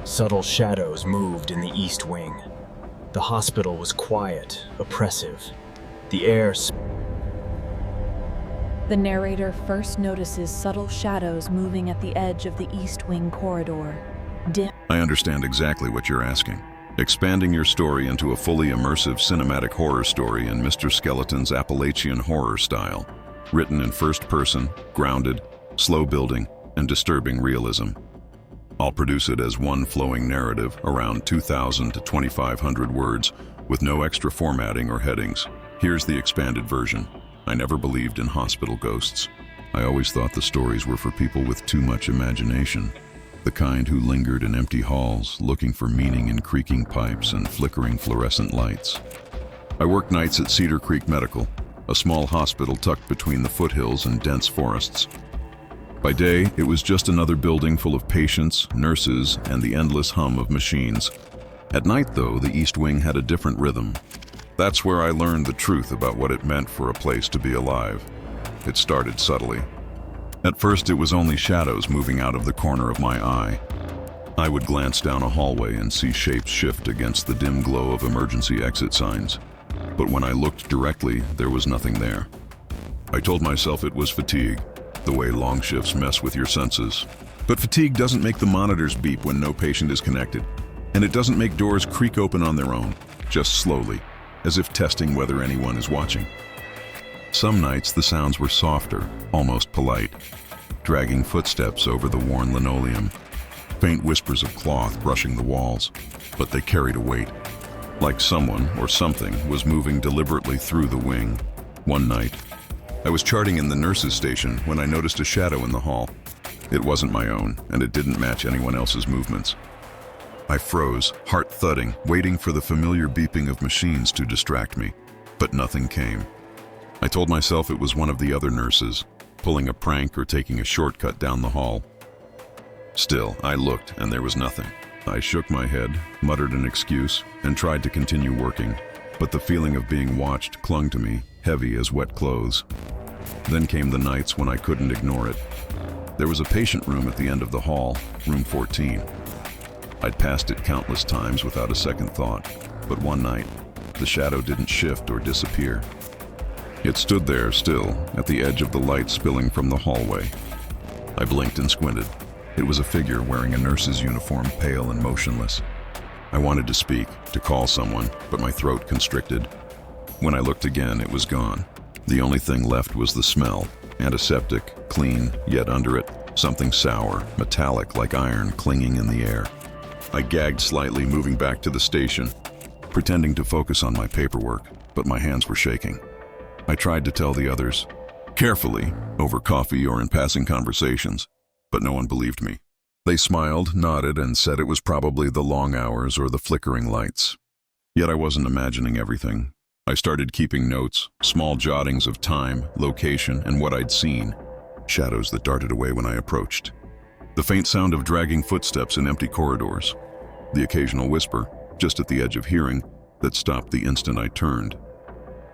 Subtle shadows moved in the east wing. The hospital was quiet, oppressive. The air The narrator first notices subtle shadows moving at the edge of the East Wing corridor. I understand exactly what you're asking. Expanding your story into a fully immersive cinematic horror story in Mr. Skeleton's Appalachian horror style, written in first person, grounded, slow building, and disturbing realism. I'll produce it as one flowing narrative around 2,000 to 2,500 words with no extra formatting or headings. Here's the expanded version. I never believed in hospital ghosts. I always thought the stories were for people with too much imagination. The kind who lingered in empty halls, looking for meaning in creaking pipes and flickering fluorescent lights. I worked nights at Cedar Creek Medical, a small hospital tucked between the foothills and dense forests. By day, it was just another building full of patients, nurses, and the endless hum of machines. At night, though, the East Wing had a different rhythm. That's where I learned the truth about what it meant for a place to be alive. It started subtly. At first, it was only shadows moving out of the corner of my eye. I would glance down a hallway and see shapes shift against the dim glow of emergency exit signs. But when I looked directly, there was nothing there. I told myself it was fatigue, the way long shifts mess with your senses. But fatigue doesn't make the monitors beep when no patient is connected, and it doesn't make doors creak open on their own, just slowly, as if testing whether anyone is watching. Some nights the sounds were softer, almost polite, dragging footsteps over the worn linoleum, faint whispers of cloth brushing the walls, but they carried a weight, like someone or something was moving deliberately through the wing. One night, I was charting in the nurses' station when I noticed a shadow in the hall. It wasn't my own, and it didn't match anyone else's movements. I froze, heart thudding, waiting for the familiar beeping of machines to distract me, but nothing came. I told myself it was one of the other nurses, pulling a prank or taking a shortcut down the hall. Still, I looked, and there was nothing. I shook my head, muttered an excuse, and tried to continue working, but the feeling of being watched clung to me, heavy as wet clothes. Then came the nights when I couldn't ignore it. There was a patient room at the end of the hall, room 14. I'd passed it countless times without a second thought, but one night, the shadow didn't shift or disappear. It stood there still, at the edge of the light spilling from the hallway. I blinked and squinted. It was a figure wearing a nurse's uniform, pale and motionless. I wanted to speak, to call someone, but my throat constricted. When I looked again, it was gone. The only thing left was the smell, antiseptic, clean, yet under it, something sour, metallic like iron clinging in the air. I gagged slightly, moving back to the station, pretending to focus on my paperwork, but my hands were shaking. I tried to tell the others, carefully, over coffee or in passing conversations, but no one believed me. They smiled, nodded, and said it was probably the long hours or the flickering lights. Yet I wasn't imagining everything. I started keeping notes, small jottings of time, location, and what I'd seen, shadows that darted away when I approached. The faint sound of dragging footsteps in empty corridors. The occasional whisper, just at the edge of hearing, that stopped the instant I turned.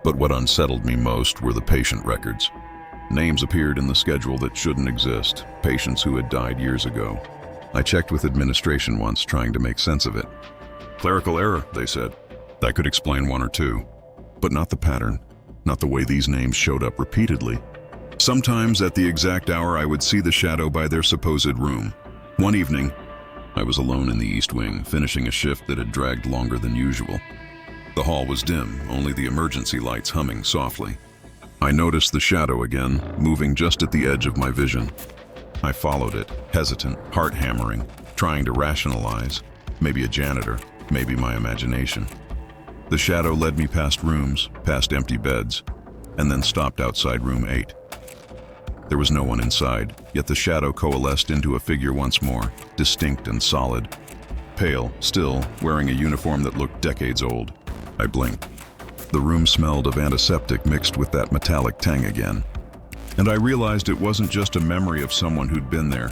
But what unsettled me most were the patient records. Names appeared in the schedule that shouldn't exist, patients who had died years ago. I checked with administration once, trying to make sense of it. Clerical error, they said. That could explain one or two. But not the pattern, not the way these names showed up repeatedly. Sometimes at the exact hour I would see the shadow by their supposed room. One evening, I was alone in the East Wing, finishing a shift that had dragged longer than usual. The hall was dim, only the emergency lights humming softly. I noticed the shadow again, moving just at the edge of my vision. I followed it, hesitant, heart hammering, trying to rationalize. Maybe a janitor, maybe my imagination. The shadow led me past rooms, past empty beds, and then stopped outside room 8. There was no one inside, yet the shadow coalesced into a figure once more, distinct and solid. Pale, still, wearing a uniform that looked decades old. I blinked. The room smelled of antiseptic mixed with that metallic tang again. And I realized it wasn't just a memory of someone who'd been there.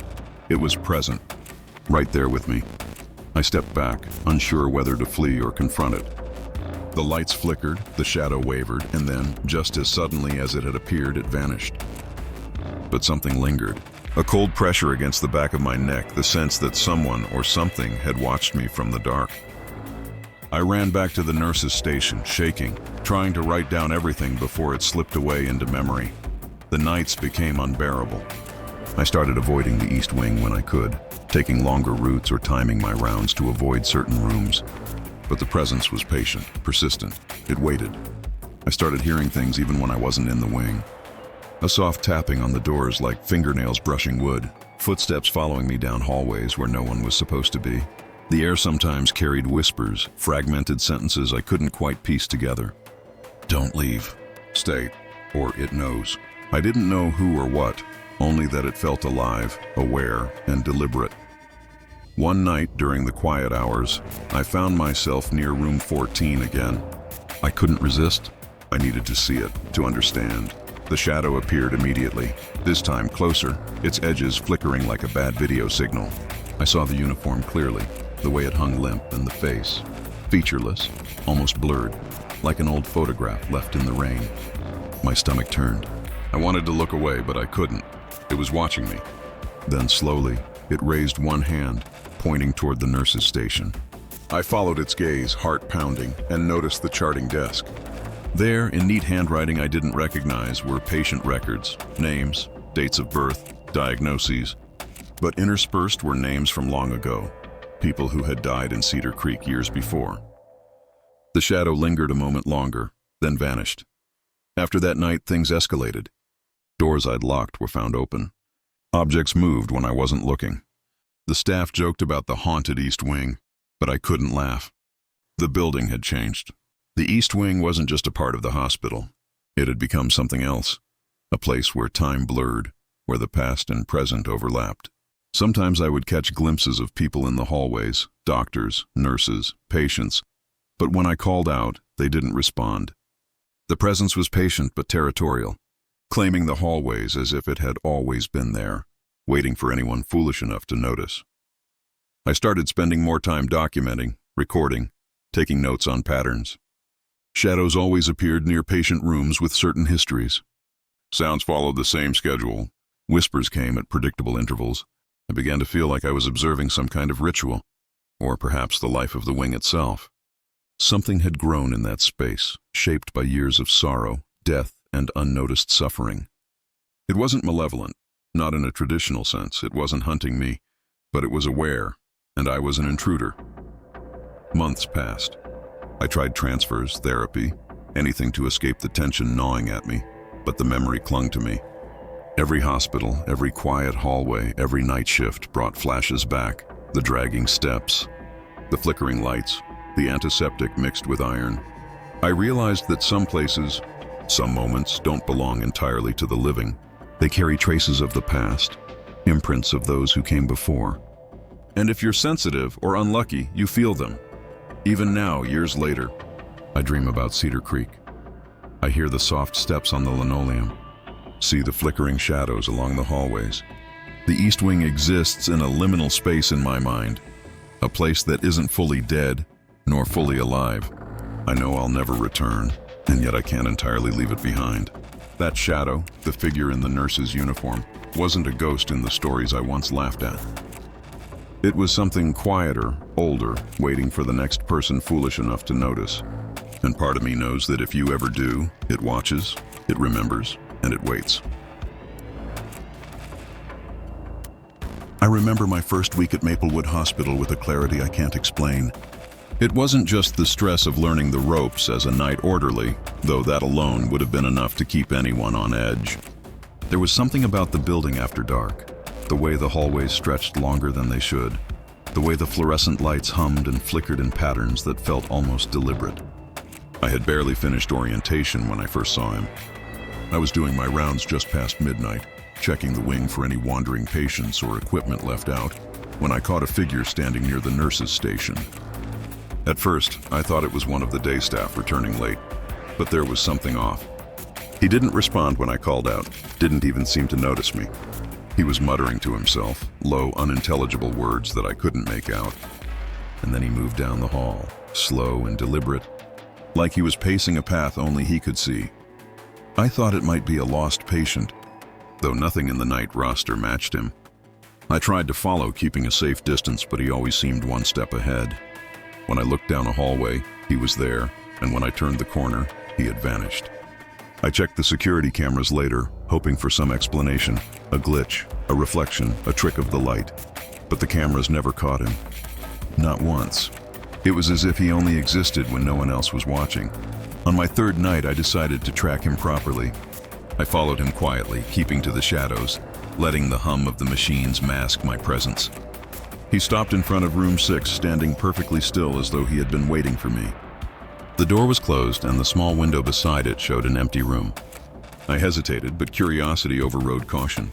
It was present, right there with me. I stepped back, unsure whether to flee or confront it. The lights flickered, the shadow wavered, and then, just as suddenly as it had appeared, it vanished. But something lingered, A cold pressure against the back of my neck, the sense that someone or something had watched me from the dark. I ran back to the nurse's station, shaking, trying to write down everything before it slipped away into memory. The nights became unbearable. I started avoiding the East Wing when I could, taking longer routes or timing my rounds to avoid certain rooms. But the presence was patient, persistent. It waited. I started hearing things even when I wasn't in the wing. A soft tapping on the doors like fingernails brushing wood, footsteps following me down hallways where no one was supposed to be. The air sometimes carried whispers, fragmented sentences I couldn't quite piece together. Don't leave. Stay. Or it knows. I didn't know who or what, only that it felt alive, aware, and deliberate. One night during the quiet hours, I found myself near room 14 again. I couldn't resist. I needed to see it, to understand. The shadow appeared immediately, this time closer, its edges flickering like a bad video signal. I saw the uniform clearly, the way it hung limp, and the face. Featureless, almost blurred, like an old photograph left in the rain. My stomach turned. I wanted to look away, but I couldn't. It was watching me. Then slowly, it raised one hand, pointing toward the nurse's station. I followed its gaze, heart pounding, and noticed the charting desk. There, in neat handwriting I didn't recognize, were patient records, names, dates of birth, diagnoses. But interspersed were names from long ago, people who had died in Cedar Creek years before. The shadow lingered a moment longer, then vanished. After that night, things escalated. Doors I'd locked were found open. Objects moved when I wasn't looking. The staff joked about the haunted East Wing, but I couldn't laugh. The building had changed. The East Wing wasn't just a part of the hospital. It had become something else, a place where time blurred, where the past and present overlapped. Sometimes I would catch glimpses of people in the hallways, doctors, nurses, patients, but when I called out, they didn't respond. The presence was patient but territorial, claiming the hallways as if it had always been there, waiting for anyone foolish enough to notice. I started spending more time documenting, recording, taking notes on patterns. Shadows always appeared near patient rooms with certain histories. Sounds followed the same schedule. Whispers came at predictable intervals. I began to feel like I was observing some kind of ritual, or perhaps the life of the wing itself. Something had grown in that space, shaped by years of sorrow, death, and unnoticed suffering. It wasn't malevolent, not in a traditional sense. It wasn't hunting me, but it was aware, and I was an intruder. Months passed. I tried transfers, therapy, anything to escape the tension gnawing at me, but the memory clung to me. Every hospital, every quiet hallway, every night shift brought flashes back, the dragging steps, the flickering lights, the antiseptic mixed with iron. I realized that some places, some moments don't belong entirely to the living. They carry traces of the past, imprints of those who came before. And if you're sensitive or unlucky, you feel them. Even now, years later, I dream about Cedar Creek. I hear the soft steps on the linoleum, see the flickering shadows along the hallways. The East Wing exists in a liminal space in my mind, a place that isn't fully dead, nor fully alive. I know I'll never return, and yet I can't entirely leave it behind. That shadow, the figure in the nurse's uniform, wasn't a ghost in the stories I once laughed at. It was something quieter, older, waiting for the next person foolish enough to notice. And part of me knows that if you ever do, it watches, it remembers, and it waits. I remember my first week at Maplewood Hospital with a clarity I can't explain. It wasn't just the stress of learning the ropes as a night orderly, though that alone would have been enough to keep anyone on edge. There was something about the building after dark, the way the hallways stretched longer than they should, the way the fluorescent lights hummed and flickered in patterns that felt almost deliberate. I had barely finished orientation when I first saw him. I was doing my rounds just past midnight, checking the wing for any wandering patients or equipment left out, when I caught a figure standing near the nurse's station. At first, I thought it was one of the day staff returning late, but there was something off. He didn't respond when I called out, didn't even seem to notice me. He was muttering to himself, low, unintelligible words that I couldn't make out. And then he moved down the hall, slow and deliberate, like he was pacing a path only he could see. I thought it might be a lost patient, though nothing in the night roster matched him. I tried to follow, keeping a safe distance, but he always seemed one step ahead. When I looked down a hallway, he was there, and when I turned the corner, he had vanished. I checked the security cameras later, hoping for some explanation, a glitch, a reflection, a trick of the light. But the cameras never caught him. Not once. It was as if he only existed when no one else was watching. On my third night, I decided to track him properly. I followed him quietly, keeping to the shadows, letting the hum of the machines mask my presence. He stopped in front of room 6, standing perfectly still as though he had been waiting for me. The door was closed, and the small window beside it showed an empty room. I hesitated, but curiosity overrode caution.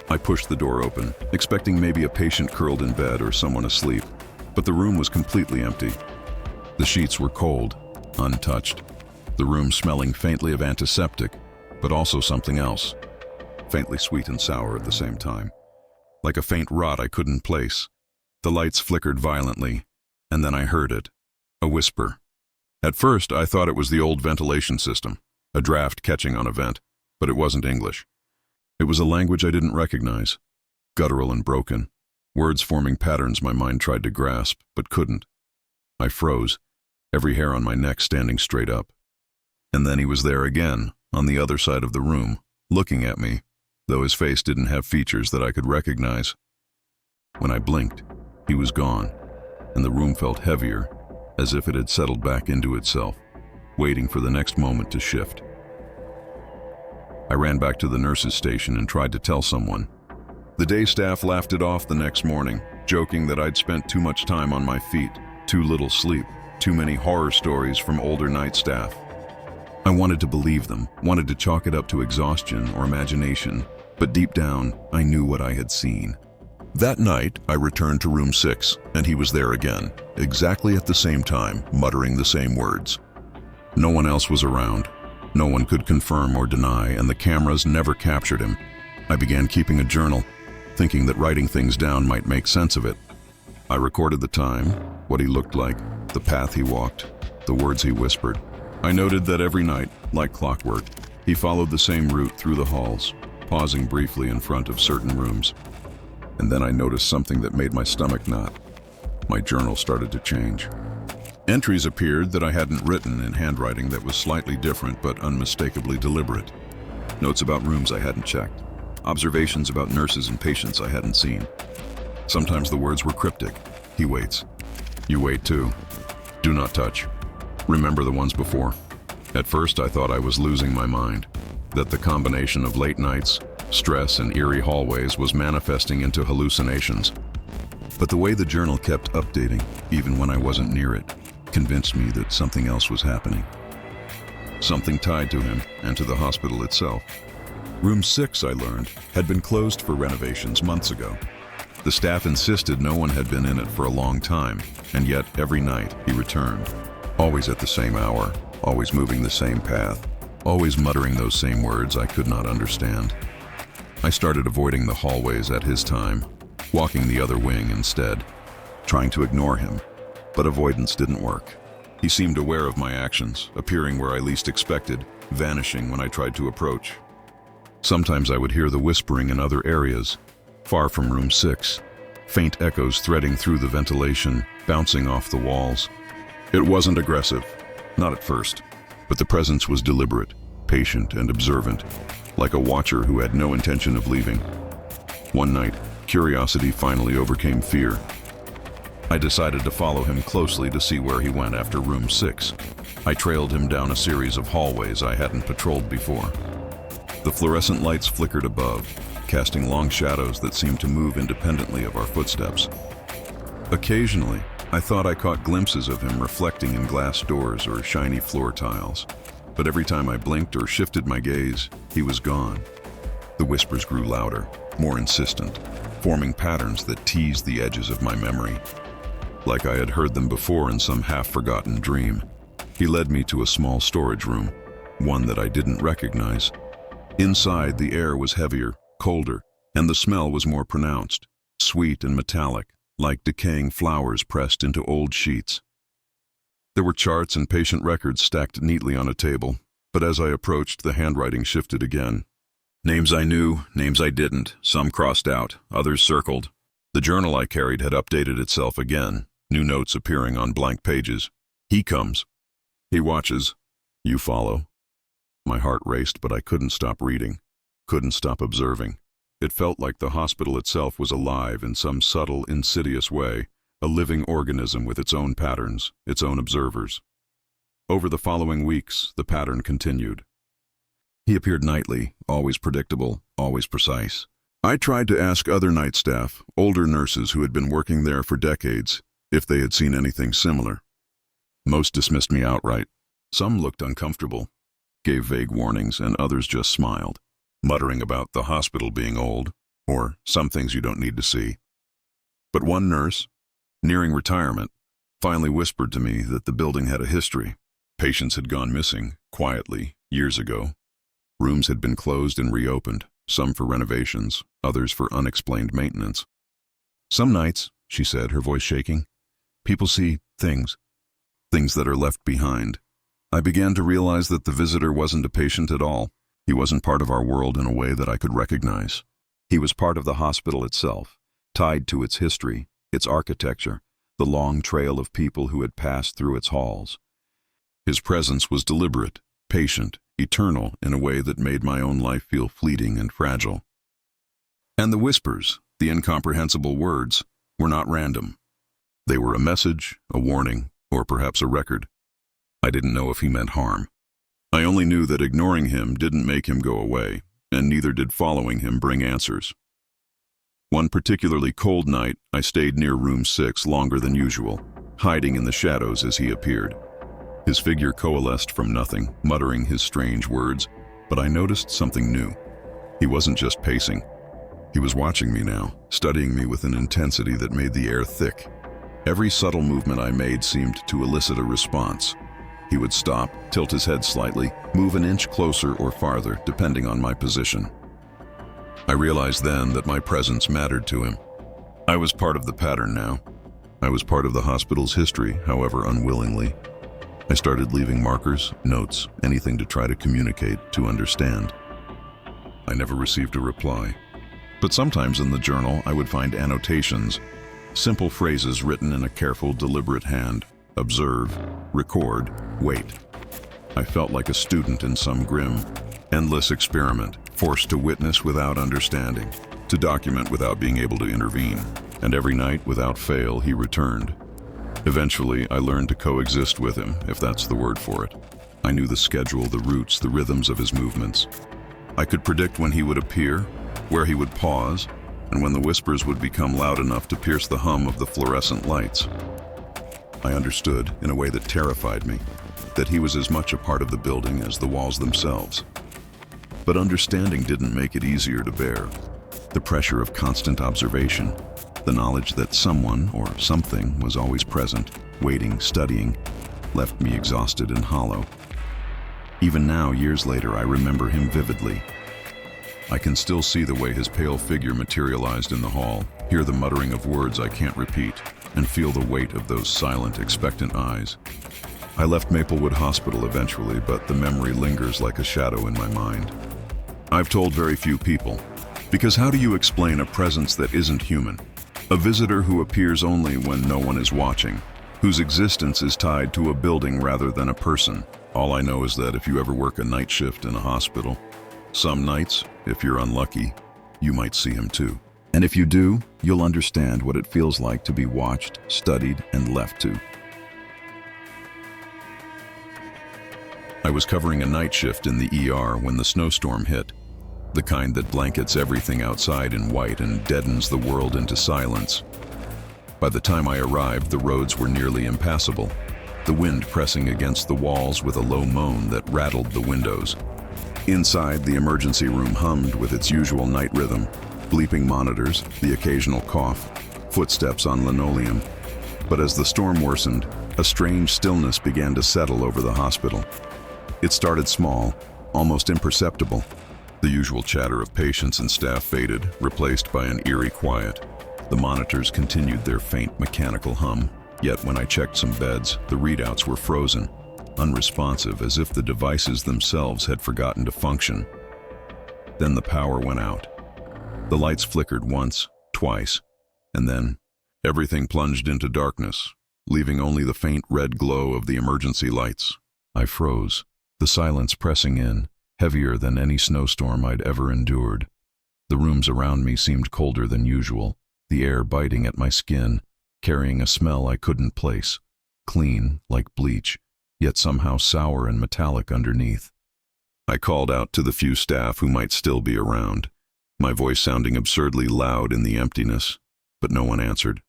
I pushed the door open, expecting maybe a patient curled in bed or someone asleep, but the room was completely empty. The sheets were cold, untouched. The room smelling faintly of antiseptic, but also something else, faintly sweet and sour at the same time. Like a faint rot I couldn't place. The lights flickered violently, and then I heard it, a whisper. At first, I thought it was the old ventilation system, a draft catching on a vent, but it wasn't English. It was a language I didn't recognize, guttural and broken, words forming patterns my mind tried to grasp, but couldn't. I froze, every hair on my neck standing straight up. And then he was there again, on the other side of the room, looking at me, though his face didn't have features that I could recognize. When I blinked, he was gone, and the room felt heavier, as if it had settled back into itself, waiting for the next moment to shift. I ran back to the nurse's station and tried to tell someone. The day staff laughed it off the next morning, joking that I'd spent too much time on my feet, too little sleep, too many horror stories from older night staff. I wanted to believe them, wanted to chalk it up to exhaustion or imagination, but deep down, I knew what I had seen. That night, I returned to room 6, and he was there again, exactly at the same time, muttering the same words. No one else was around. No one could confirm or deny, and the cameras never captured him. I began keeping a journal, thinking that writing things down might make sense of it. I recorded the time, what he looked like, the path he walked, the words he whispered. I noted that every night, like clockwork, he followed the same route through the halls, pausing briefly in front of certain rooms. And then I noticed something that made my stomach knot. My journal started to change. Entries appeared that I hadn't written in handwriting that was slightly different but unmistakably deliberate. Notes about rooms I hadn't checked. Observations about nurses and patients I hadn't seen. Sometimes the words were cryptic. He waits. You wait too. Do not touch. Remember the ones before. At first I thought I was losing my mind, that the combination of late nights, stress, and eerie hallways was manifesting into hallucinations. But the way the journal kept updating, even when I wasn't near it, convinced me that something else was happening. Something tied to him and to the hospital itself. Room 6, I learned, had been closed for renovations months ago. The staff insisted no one had been in it for a long time, and yet every night he returned. Always at the same hour, always moving the same path, always muttering those same words I could not understand. I started avoiding the hallways at his time, walking the other wing instead, trying to ignore him, but avoidance didn't work. He seemed aware of my actions, appearing where I least expected, vanishing when I tried to approach. Sometimes I would hear the whispering in other areas, far from room 6, faint echoes threading through the ventilation, bouncing off the walls. It wasn't aggressive, not at first, but the presence was deliberate, patient, and observant, like a watcher who had no intention of leaving. One night, curiosity finally overcame fear. I decided to follow him closely to see where he went after room 6. I trailed him down a series of hallways I hadn't patrolled before. The fluorescent lights flickered above, casting long shadows that seemed to move independently of our footsteps. Occasionally, I thought I caught glimpses of him reflecting in glass doors or shiny floor tiles, but every time I blinked or shifted my gaze, he was gone. The whispers grew louder, more insistent, forming patterns that teased the edges of my memory. Like I had heard them before in some half-forgotten dream. He led me to a small storage room, one that I didn't recognize. Inside, the air was heavier, colder, and the smell was more pronounced, sweet and metallic, like decaying flowers pressed into old sheets. There were charts and patient records stacked neatly on a table, but as I approached, the handwriting shifted again. Names I knew, names I didn't, some crossed out, others circled. The journal I carried had updated itself again, new notes appearing on blank pages. He comes. He watches. You follow. My heart raced, but I couldn't stop reading, couldn't stop observing. It felt like the hospital itself was alive in some subtle, insidious way, a living organism with its own patterns, its own observers. Over the following weeks, the pattern continued. He appeared nightly, always predictable, always precise. I tried to ask other night staff, older nurses who had been working there for decades, if they had seen anything similar. Most dismissed me outright. Some looked uncomfortable, gave vague warnings, and others just smiled, muttering about the hospital being old, or some things you don't need to see. But one nurse, nearing retirement, finally whispered to me that the building had a history. Patients had gone missing, quietly, years ago. Rooms had been closed and reopened, some for renovations, others for unexplained maintenance. Some nights, she said, her voice shaking, people see things that are left behind. I began to realize that the visitor wasn't a patient at all. He wasn't part of our world in a way that I could recognize. He was part of the hospital itself, tied to its history, its architecture, the long trail of people who had passed through its halls. His presence was deliberate, patient, eternal in a way that made my own life feel fleeting and fragile. And the whispers, the incomprehensible words, were not random. They were a message, a warning, or perhaps a record. I didn't know if he meant harm. I only knew that ignoring him didn't make him go away, and neither did following him bring answers. One particularly cold night, I stayed near room 6 longer than usual, hiding in the shadows as he appeared. His figure coalesced from nothing, muttering his strange words, but I noticed something new. He wasn't just pacing. He was watching me now, studying me with an intensity that made the air thick. Every subtle movement I made seemed to elicit a response. He would stop, tilt his head slightly, move an inch closer or farther, depending on my position. I realized then that my presence mattered to him. I was part of the pattern now. I was part of the hospital's history, however unwillingly. I started leaving markers, notes, anything to try to communicate, to understand. I never received a reply. But sometimes in the journal I would find annotations, simple phrases written in a careful, deliberate hand. Observe, record, wait. I felt like a student in some grim, endless experiment, forced to witness without understanding, to document without being able to intervene. And every night, without fail, he returned. Eventually, I learned to coexist with him, if that's the word for it. I knew the schedule, the routes, the rhythms of his movements. I could predict when he would appear, where he would pause, and when the whispers would become loud enough to pierce the hum of the fluorescent lights. I understood, in a way that terrified me, that he was as much a part of the building as the walls themselves. But understanding didn't make it easier to bear. The pressure of constant observation, the knowledge that someone or something was always present, waiting, studying, left me exhausted and hollow. Even now, years later, I remember him vividly. I can still see the way his pale figure materialized in the hall, hear the muttering of words I can't repeat, and feel the weight of those silent, expectant eyes. I left Maplewood Hospital eventually, but the memory lingers like a shadow in my mind. I've told very few people, because how do you explain a presence that isn't human? A visitor who appears only when no one is watching, whose existence is tied to a building rather than a person. All I know is that if you ever work a night shift in a hospital, some nights, if you're unlucky, you might see him too. And if you do, you'll understand what it feels like to be watched, studied, and left to. I was covering a night shift in the ER when the snowstorm hit, the kind that blankets everything outside in white and deadens the world into silence. By the time I arrived, the roads were nearly impassable, the wind pressing against the walls with a low moan that rattled the windows. Inside, the emergency room hummed with its usual night rhythm, bleeping monitors, the occasional cough, footsteps on linoleum. But as the storm worsened, a strange stillness began to settle over the hospital. It started small, almost imperceptible. The usual chatter of patients and staff faded, replaced by an eerie quiet. The monitors continued their faint mechanical hum, yet when I checked some beds, the readouts were frozen, unresponsive, as if the devices themselves had forgotten to function. Then the power went out. The lights flickered once, twice, and then everything plunged into darkness, leaving only the faint red glow of the emergency lights. I froze, the silence pressing in, heavier than any snowstorm I'd ever endured. The rooms around me seemed colder than usual, the air biting at my skin, carrying a smell I couldn't place, clean, like bleach, yet somehow sour and metallic underneath. I called out to the few staff who might still be around, my voice sounding absurdly loud in the emptiness, but no one answered.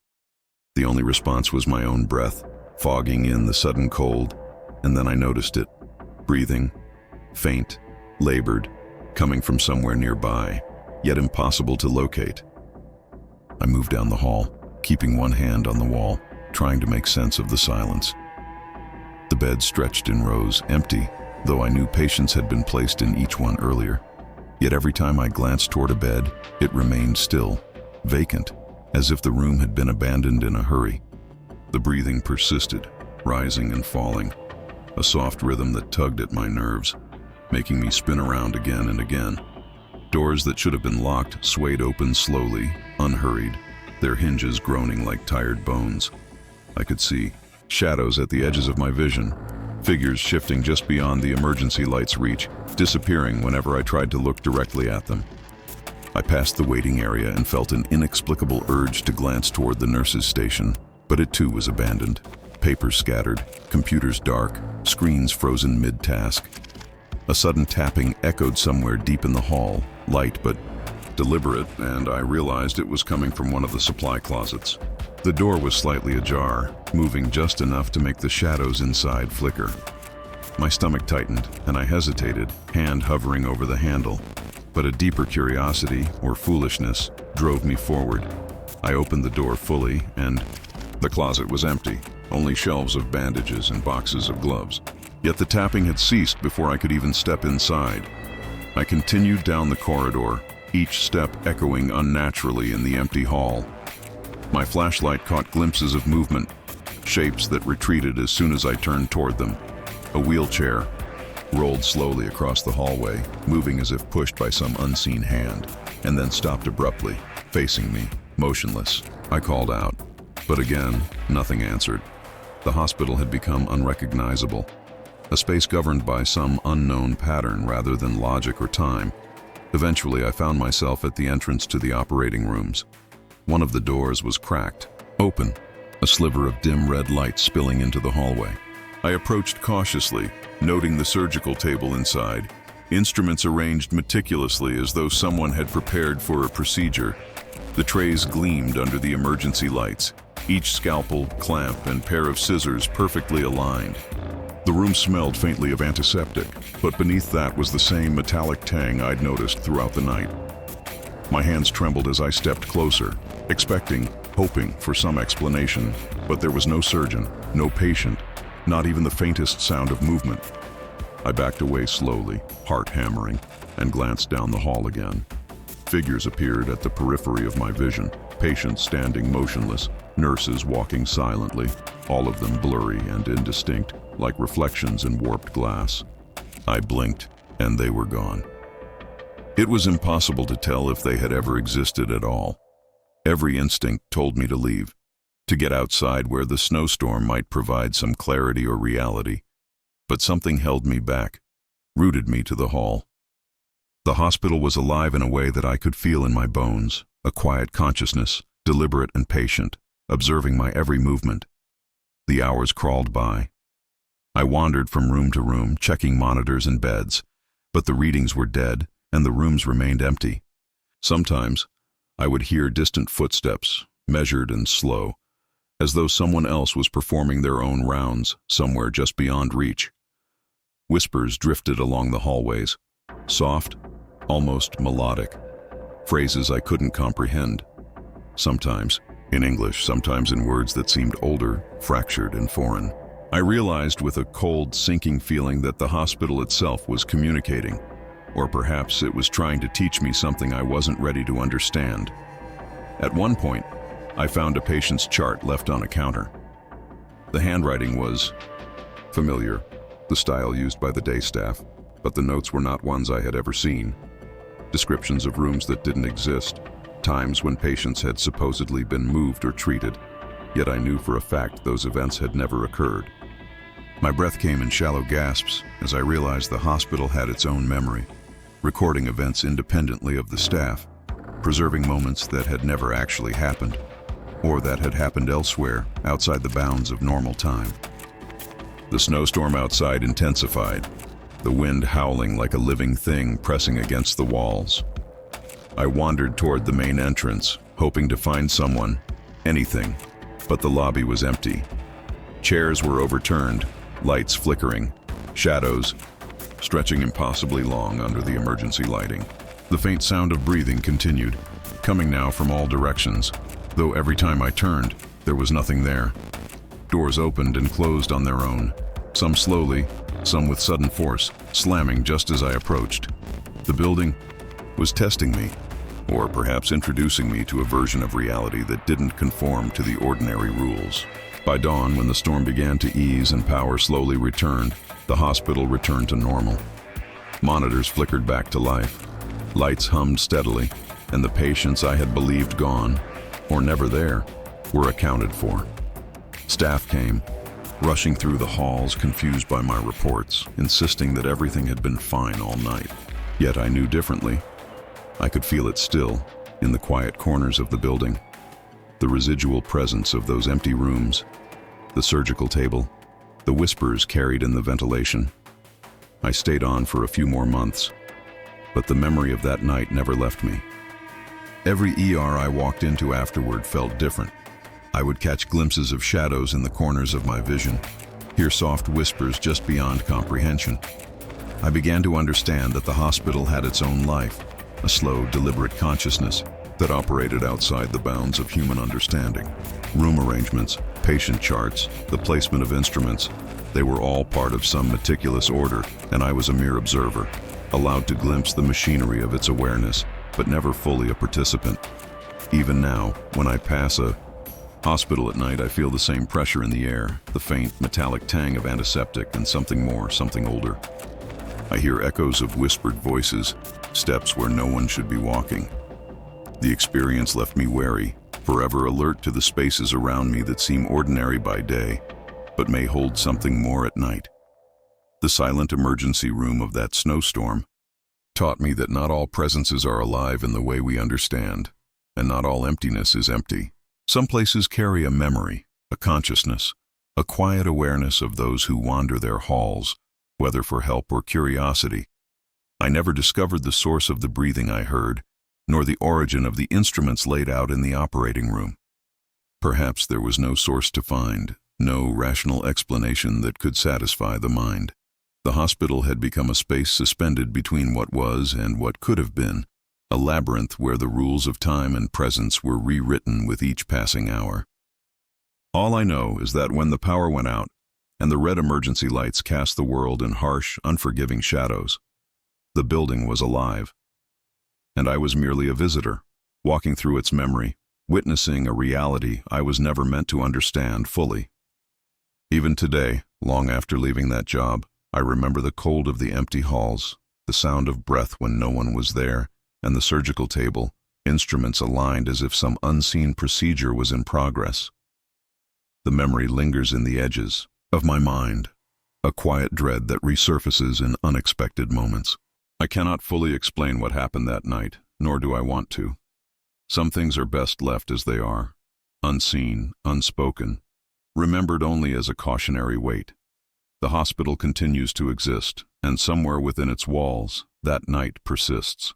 The only response was my own breath, fogging in the sudden cold, and then I noticed it, breathing, faint, labored, coming from somewhere nearby, yet impossible to locate. I moved down the hall, keeping one hand on the wall, trying to make sense of the silence. The bed stretched in rows, empty, though I knew patients had been placed in each one earlier. Yet every time I glanced toward a bed, it remained still, vacant, as if the room had been abandoned in a hurry. The breathing persisted, rising and falling, a soft rhythm that tugged at my nerves, making me spin around again and again. Doors that should have been locked swayed open slowly, unhurried, their hinges groaning like tired bones. I could see shadows at the edges of my vision, figures shifting just beyond the emergency light's reach, disappearing whenever I tried to look directly at them. I passed the waiting area and felt an inexplicable urge to glance toward the nurses' station, but it too was abandoned. Papers scattered, computers dark, screens frozen mid-task. A sudden tapping echoed somewhere deep in the hall, light but deliberate, and I realized it was coming from one of the supply closets. The door was slightly ajar, moving just enough to make the shadows inside flicker. My stomach tightened, and I hesitated, hand hovering over the handle. But a deeper curiosity, or foolishness, drove me forward. I opened the door fully, and the closet was empty, only shelves of bandages and boxes of gloves. Yet the tapping had ceased before I could even step inside. I continued down the corridor, each step echoing unnaturally in the empty hall. My flashlight caught glimpses of movement, shapes that retreated as soon as I turned toward them. A wheelchair rolled slowly across the hallway, moving as if pushed by some unseen hand, and then stopped abruptly, facing me, motionless. I called out, but again, nothing answered. The hospital had become unrecognizable, a space governed by some unknown pattern rather than logic or time. Eventually, I found myself at the entrance to the operating rooms. One of the doors was cracked, open, a sliver of dim red light spilling into the hallway. I approached cautiously, noting the surgical table inside, instruments arranged meticulously as though someone had prepared for a procedure. The trays gleamed under the emergency lights, each scalpel, clamp, and pair of scissors perfectly aligned. The room smelled faintly of antiseptic, but beneath that was the same metallic tang I'd noticed throughout the night. My hands trembled as I stepped closer, expecting, hoping for some explanation, but there was no surgeon, no patient, not even the faintest sound of movement. I backed away slowly, heart hammering, and glanced down the hall again. Figures appeared at the periphery of my vision, patients standing motionless, nurses walking silently, all of them blurry and indistinct, like reflections in warped glass. I blinked, and they were gone. It was impossible to tell if they had ever existed at all. Every instinct told me to leave, to get outside where the snowstorm might provide some clarity or reality. But something held me back, rooted me to the hall. The hospital was alive in a way that I could feel in my bones, a quiet consciousness, deliberate and patient, observing my every movement. The hours crawled by. I wandered from room to room, checking monitors and beds, but the readings were dead, and the rooms remained empty. Sometimes, I would hear distant footsteps, measured and slow, as though someone else was performing their own rounds somewhere just beyond reach. Whispers drifted along the hallways, soft, almost melodic, phrases I couldn't comprehend. Sometimes in English, sometimes in words that seemed older, fractured, and foreign. I realized with a cold, sinking feeling that the hospital itself was communicating, or perhaps it was trying to teach me something I wasn't ready to understand. At one point, I found a patient's chart left on a counter. The handwriting was familiar, the style used by the day staff, but the notes were not ones I had ever seen. descriptions of rooms that didn't exist, times when patients had supposedly been moved or treated, yet I knew for a fact those events had never occurred. My breath came in shallow gasps as I realized the hospital had its own memory, recording events independently of the staff, preserving moments that had never actually happened, or that had happened elsewhere outside the bounds of normal time. The snowstorm outside intensified, the wind howling like a living thing pressing against the walls. I wandered toward the main entrance, hoping to find someone, anything, but the lobby was empty. Chairs were overturned, lights flickering, shadows stretching impossibly long under the emergency lighting. The faint sound of breathing continued, coming now from all directions, though every time I turned, there was nothing there. Doors opened and closed on their own, some slowly, some with sudden force, slamming just as I approached. The building was testing me, or perhaps introducing me to a version of reality that didn't conform to the ordinary rules. By dawn, when the storm began to ease and power slowly returned, the hospital returned to normal. Monitors flickered back to life, lights hummed steadily, and the patients I had believed gone, or never there, were accounted for. Staff came, rushing through the halls confused by my reports, insisting that everything had been fine all night. Yet I knew differently. I could feel it still, in the quiet corners of the building. The residual presence of those empty rooms, the surgical table, the whispers carried in the ventilation. I stayed on for a few more months, but the memory of that night never left me. Every ER I walked into afterward felt different. I would catch glimpses of shadows in the corners of my vision, hear soft whispers just beyond comprehension. I began to understand that the hospital had its own life, a slow, deliberate consciousness that operated outside the bounds of human understanding. Room arrangements, patient charts, the placement of instruments, they were all part of some meticulous order, and I was a mere observer, allowed to glimpse the machinery of its awareness, but never fully a participant. Even now, when I pass a hospital at night, I feel the same pressure in the air, the faint, metallic tang of antiseptic and something more, something older. I hear echoes of whispered voices, steps where no one should be walking. The experience left me wary, forever alert to the spaces around me that seem ordinary by day, but may hold something more at night. The silent emergency room of that snowstorm taught me that not all presences are alive in the way we understand, and not all emptiness is empty. Some places carry a memory, a consciousness, a quiet awareness of those who wander their halls, whether for help or curiosity. I never discovered the source of the breathing I heard, nor the origin of the instruments laid out in the operating room. Perhaps there was no source to find, no rational explanation that could satisfy the mind. The hospital had become a space suspended between what was and what could have been, a labyrinth where the rules of time and presence were rewritten with each passing hour. All I know is that when the power went out, and the red emergency lights cast the world in harsh, unforgiving shadows, the building was alive. And I was merely a visitor, walking through its memory, witnessing a reality I was never meant to understand fully. Even today, long after leaving that job, I remember the cold of the empty halls, the sound of breath when no one was there, and the surgical table, instruments aligned as if some unseen procedure was in progress. The memory lingers in the edges of my mind, a quiet dread that resurfaces in unexpected moments. I cannot fully explain what happened that night, nor do I want to. Some things are best left as they are, unseen, unspoken, remembered only as a cautionary weight. The hospital continues to exist, and somewhere within its walls, that night persists.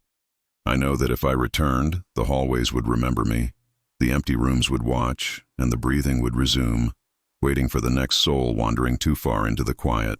I know that if I returned, the hallways would remember me, the empty rooms would watch, and the breathing would resume, waiting for the next soul wandering too far into the quiet.